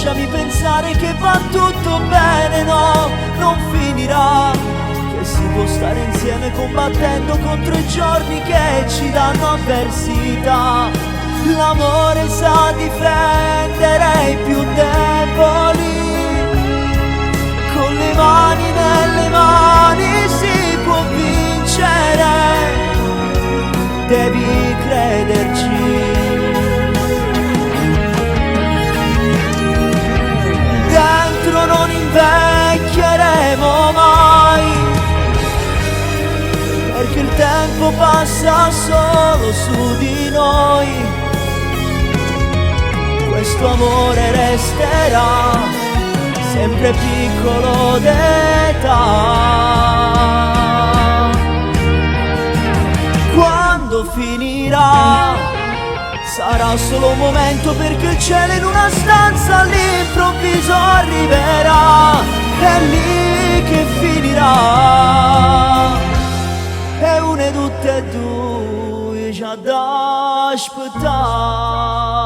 lasciami pensare che va tutto bene, no, non finirà, che si può stare insieme combattendo contro i giorni che ci danno avversità. L'amore sa difendere i più deboli, con le mani nelle mani si può vincere, devi crederci. Dentro non invecchieremo mai, perché il tempo passa solo su di noi. Questo amore resterà sempre piccolo d'età. Quando finirà sarà solo un momento, perché il cielo in una stanza all'improvviso arriverà. È lì che finirà, e una e tutte e due c'ha da aspettare.